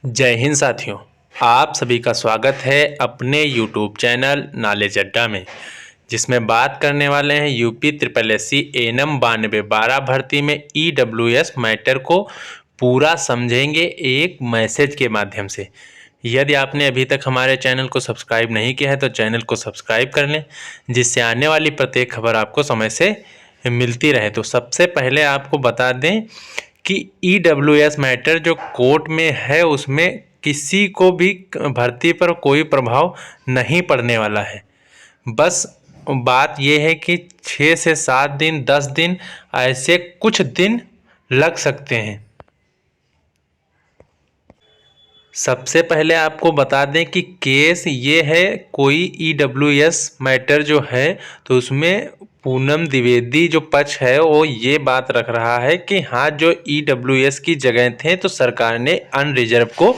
जय हिंद साथियों, आप सभी का स्वागत है अपने YouTube चैनल नॉलेज अड्डा में, जिसमें बात करने वाले हैं UP triple S C NM 9212 भर्ती में EWS मैटर को पूरा समझेंगे एक मैसेज के माध्यम से। यदि आपने अभी तक हमारे चैनल को सब्सक्राइब नहीं किया है तो चैनल को सब्सक्राइब कर लें, जिससे आने वाली प्रत्येक खबर आपको समय से मिलती रहे। तो सबसे पहले आपको बता दें कि EWS मैटर जो कोर्ट में है उसमें किसी को भी भर्ती पर कोई प्रभाव नहीं पड़ने वाला है। बस बात यह है कि 6 से 7 दिन 10 दिन ऐसे कुछ दिन लग सकते हैं। सबसे पहले आपको बता दें कि केस ये है, कोई EWS मैटर जो है तो उसमें पूनम द्विवेदी जो पक्ष है वो ये बात रख रहा है कि हाँ, जो EWS की जगह थे तो सरकार ने अनरिजर्व को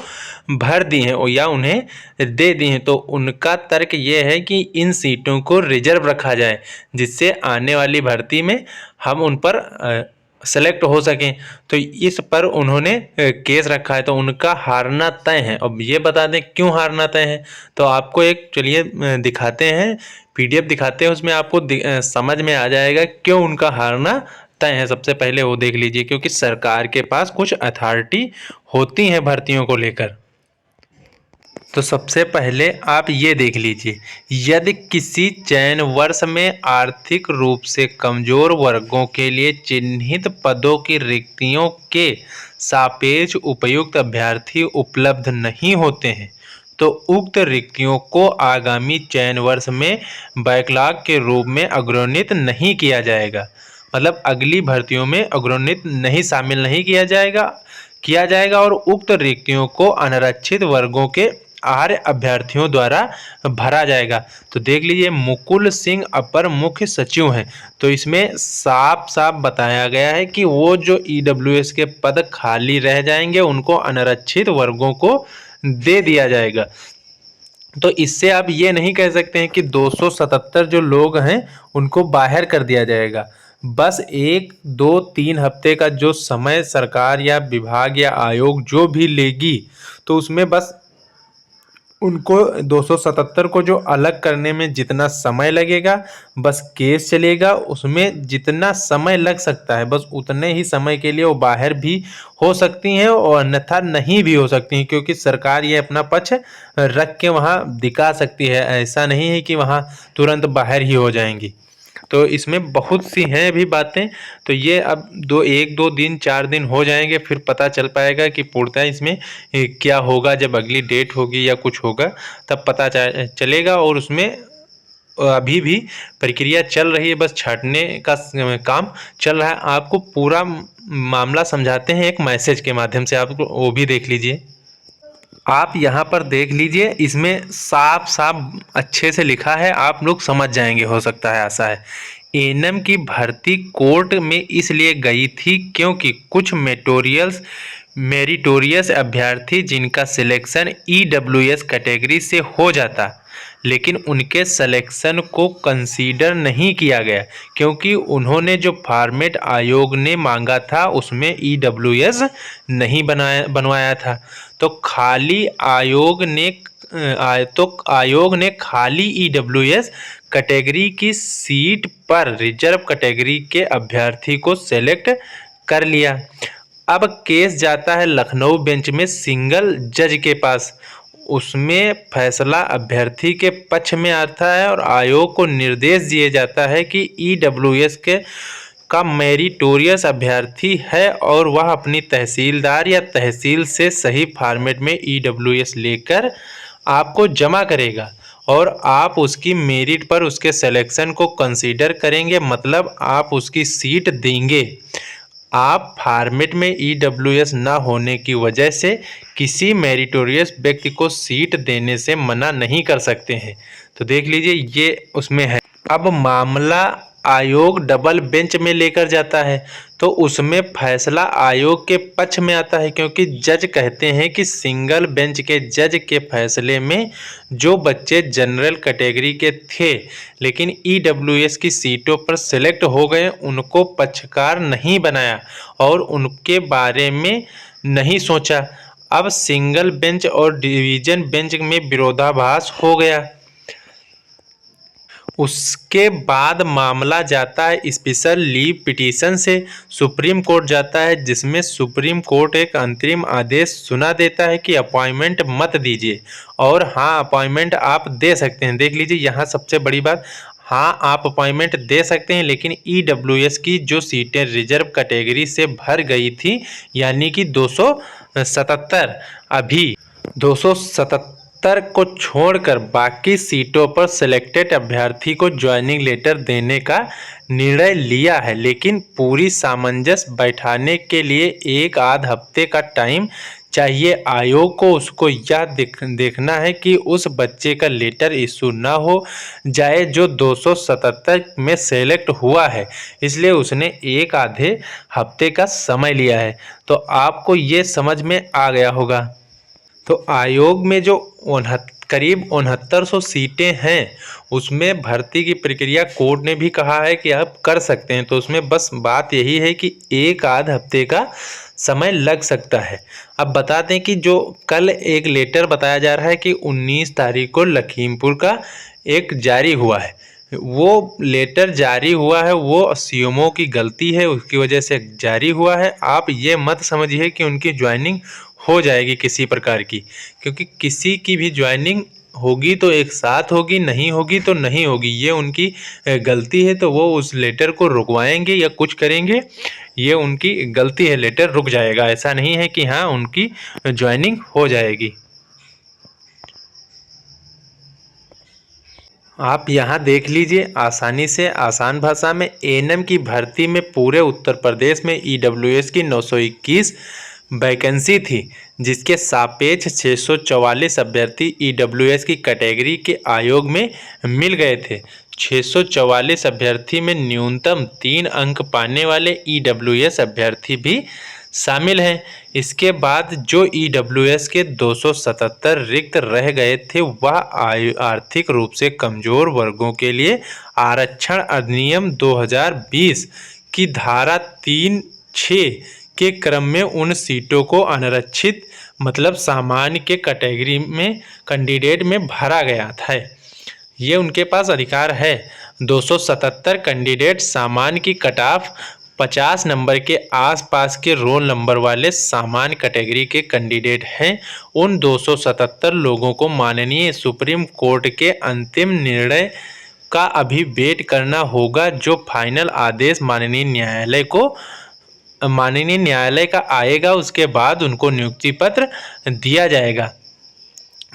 भर दी हैं या उन्हें दे दी हैं। तो उनका तर्क ये है कि इन सीटों को रिजर्व रखा जाए, जिससे आने वाली भर्ती में हम उन पर सेलेक्ट हो सकें। तो इस पर उन्होंने केस रखा है, तो उनका हारना तय है। अब ये बता दें क्यों हारना तय है, तो आपको एक चलिए दिखाते हैं, PDF दिखाते हैं, उसमें आपको समझ में आ जाएगा क्यों उनका हारना तय है। सबसे पहले वो देख लीजिए, क्योंकि सरकार के पास कुछ अथॉरिटी होती हैं भर्तियों को लेकर। तो सबसे पहले आप ये देख लीजिए, यदि किसी चयन वर्ष में आर्थिक रूप से कमजोर वर्गों के लिए चिन्हित पदों की रिक्तियों के सापेक्ष उपयुक्त अभ्यर्थी उपलब्ध नहीं होते हैं तो उक्त रिक्तियों को आगामी चयन वर्ष में बैकलॉग के रूप में अग्रणित नहीं किया जाएगा। मतलब अगली भर्तियों में अग्रणित नहीं, शामिल नहीं किया जाएगा और उक्त रिक्तियों को अनारक्षित वर्गों के आर्य अभ्यर्थियों द्वारा भरा जाएगा। तो देख लीजिए, मुकुल सिंह अपर मुख्य सचिव हैं, तो इसमें साफ साफ बताया गया है कि वो जो EWS के पद खाली रह जाएंगे उनको अनारक्षित वर्गों को दे दिया जाएगा। तो इससे आप ये नहीं कह सकते हैं कि 277 जो लोग हैं उनको बाहर कर दिया जाएगा। बस 1, 2, 3 हफ्ते का जो समय सरकार या विभाग या आयोग जो भी लेगी, तो उसमें बस उनको 277 को जो अलग करने में जितना समय लगेगा, बस केस चलेगा, उसमें जितना समय लग सकता है बस उतने ही समय के लिए वो बाहर भी हो सकती हैं और अन्यथा नहीं भी हो सकती हैं, क्योंकि सरकार ये अपना पक्ष रख के वहाँ दिखा सकती है। ऐसा नहीं है कि वहाँ तुरंत बाहर ही हो जाएंगी। तो इसमें बहुत सी हैं भी बातें, तो ये अब 1-2 दिन 4 दिन हो जाएंगे, फिर पता चल पाएगा कि पूर्णतः इसमें क्या होगा। जब अगली डेट होगी या कुछ होगा तब पता चलेगा। और उसमें अभी भी प्रक्रिया चल रही है, बस छांटने का काम चल रहा है। आपको पूरा मामला समझाते हैं एक मैसेज के माध्यम से, आपको वो भी देख लीजिए। आप यहाँ पर देख लीजिए, इसमें साफ साफ अच्छे से लिखा है, आप लोग समझ जाएंगे, हो सकता है ऐसा है। एनएम की भर्ती कोर्ट में इसलिए गई थी क्योंकि कुछ मेरिटोरियस अभ्यर्थी जिनका सिलेक्शन EWS कैटेगरी से हो जाता, लेकिन उनके सिलेक्शन को कंसीडर नहीं किया गया क्योंकि उन्होंने जो फॉर्मेट आयोग ने मांगा था उसमें EWS नहीं बनवाया था। तो आयोग ने खाली EWS कैटेगरी की सीट पर रिजर्व कैटेगरी के अभ्यर्थी को सेलेक्ट कर लिया। अब केस जाता है लखनऊ बेंच में सिंगल जज के पास, उसमें फैसला अभ्यर्थी के पक्ष में आता है और आयोग को निर्देश दिया जाता है कि EWS का मेरिटोरियस अभ्यर्थी है और वह अपनी तहसीलदार या तहसील से सही फॉर्मेट में EWS लेकर आपको जमा करेगा और आप उसकी मेरिट पर उसके सिलेक्शन को कंसीडर करेंगे, मतलब आप उसकी सीट देंगे। आप फॉर्मेट में EWS न होने की वजह से किसी मेरिटोरियस व्यक्ति को सीट देने से मना नहीं कर सकते हैं। तो देख लीजिए, ये उसमें है। अब मामला आयोग डबल बेंच में लेकर जाता है तो उसमें फैसला आयोग के पक्ष में आता है, क्योंकि जज कहते हैं कि सिंगल बेंच के जज के फैसले में जो बच्चे जनरल कैटेगरी के थे लेकिन EWS की सीटों पर सेलेक्ट हो गए उनको पक्षकार नहीं बनाया और उनके बारे में नहीं सोचा। अब सिंगल बेंच और डिवीजन बेंच में विरोधाभास हो गया। उसके बाद मामला जाता है स्पेशल लीव पिटीशन से सुप्रीम कोर्ट जाता है, जिसमें सुप्रीम कोर्ट एक अंतरिम आदेश सुना देता है कि अपॉइंटमेंट मत दीजिए। और हाँ, अपॉइंटमेंट आप दे सकते हैं। देख लीजिए यहाँ सबसे बड़ी बात, हाँ आप अपॉइंटमेंट दे सकते हैं, लेकिन ईडब्ल्यूएस की जो सीटें रिजर्व कैटेगरी से भर गई थी, यानी कि 277, अभी 277 को छोड़कर बाकी सीटों पर सिलेक्टेड अभ्यर्थी को ज्वाइनिंग लेटर देने का निर्णय लिया है। लेकिन पूरी सामंजस्य बैठाने के लिए एक आध हफ्ते का टाइम चाहिए आयोग को। उसको यह देखना है कि उस बच्चे का लेटर इशू ना हो जाए जो 277 में सेलेक्ट हुआ है, इसलिए उसने एक आधे हफ्ते का समय लिया है। तो आपको ये समझ में आ गया होगा। तो आयोग में जो करीब 6900 सीटें हैं, उसमें भर्ती की प्रक्रिया कोर्ट ने भी कहा है कि आप कर सकते हैं। तो उसमें बस बात यही है कि एक आध हफ्ते का समय लग सकता है। अब बता दें कि जो कल एक लेटर बताया जा रहा है कि 19 तारीख को लखीमपुर का एक जारी हुआ है, वो लेटर जारी हुआ है वो सीएमओ की गलती है, उसकी वजह से जारी हुआ है। आप ये मत समझिए कि उनकी ज्वाइनिंग हो जाएगी किसी प्रकार की, क्योंकि किसी की भी ज्वाइनिंग होगी तो एक साथ होगी, नहीं होगी तो नहीं होगी। ये उनकी गलती है, तो वो उस लेटर को रुकवाएंगे या कुछ करेंगे, ये उनकी गलती है। लेटर रुक जाएगा, ऐसा नहीं है कि हाँ उनकी ज्वाइनिंग हो जाएगी। आप यहाँ देख लीजिए आसानी से, आसान भाषा में, एएनएम की भर्ती में पूरे उत्तर प्रदेश में ईडब्ल्यूएस की 921 वैकेंसी थी, जिसके सापेक्ष 644 अभ्यर्थी ईडब्ल्यूएस की कैटेगरी के आयोग में मिल गए थे। 644 अभ्यर्थी में न्यूनतम 3 अंक पाने वाले ईडब्ल्यूएस अभ्यर्थी भी शामिल हैं। इसके बाद जो ईडब्ल्यूएस के 277 रिक्त रह गए थे, वह आर्थिक रूप से कमजोर वर्गों के लिए आरक्षण अधिनियम 2020 की धारा 3(6) के क्रम में उन सीटों को अनारक्षित मतलब सामान्य के कैटेगरी में कैंडिडेट में भरा गया था। ये उनके पास अधिकार है। 277 कैंडिडेट सामान्य की कट ऑफ 50 नंबर के आसपास के रोल नंबर वाले सामान्य कैटेगरी के कैंडिडेट हैं। उन 277 लोगों को माननीय सुप्रीम कोर्ट के अंतिम निर्णय का अभी वेट करना होगा, जो फाइनल आदेश माननीय न्यायालय का आएगा। उसके बाद उनको नियुक्ति पत्र दिया जाएगा।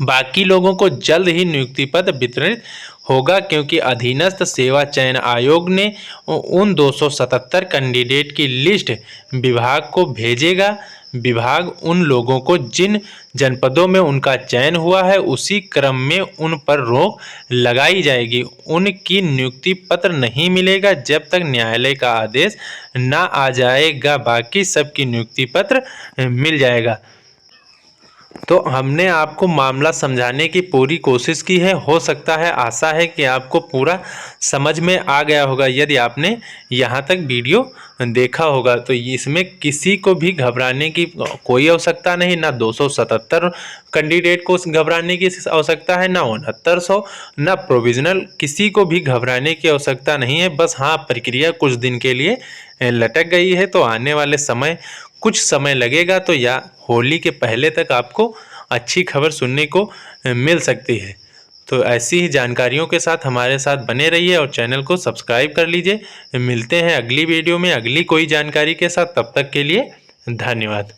बाकी लोगों को जल्द ही नियुक्ति पत्र वितरित होगा, क्योंकि अधीनस्थ सेवा चयन आयोग ने उन 277 कैंडिडेट की लिस्ट विभाग को भेजेगा। विभाग उन लोगों को जिन जनपदों में उनका चयन हुआ है, उसी क्रम में उन पर रोक लगाई जाएगी। उनकी नियुक्ति पत्र नहीं मिलेगा जब तक न्यायालय का आदेश ना आ जाएगा। बाकी सबकी नियुक्ति पत्र मिल जाएगा। तो हमने आपको मामला समझाने की पूरी कोशिश की है। हो सकता है, आशा है कि आपको पूरा समझ में आ गया होगा यदि आपने यहाँ तक वीडियो देखा होगा। तो इसमें किसी को भी घबराने की कोई आवश्यकता नहीं, ना 277 कैंडिडेट को घबराने की आवश्यकता है, ना 6900, ना प्रोविजनल, किसी को भी घबराने की आवश्यकता नहीं है। बस हाँ, प्रक्रिया कुछ दिन के लिए लटक गई है, तो आने वाले समय कुछ समय लगेगा, तो या होली के पहले तक आपको अच्छी खबर सुनने को मिल सकती है। तो ऐसी ही जानकारियों के साथ हमारे साथ बने रहिए और चैनल को सब्सक्राइब कर लीजिए। मिलते हैं अगली वीडियो में अगली कोई जानकारी के साथ, तब तक के लिए धन्यवाद।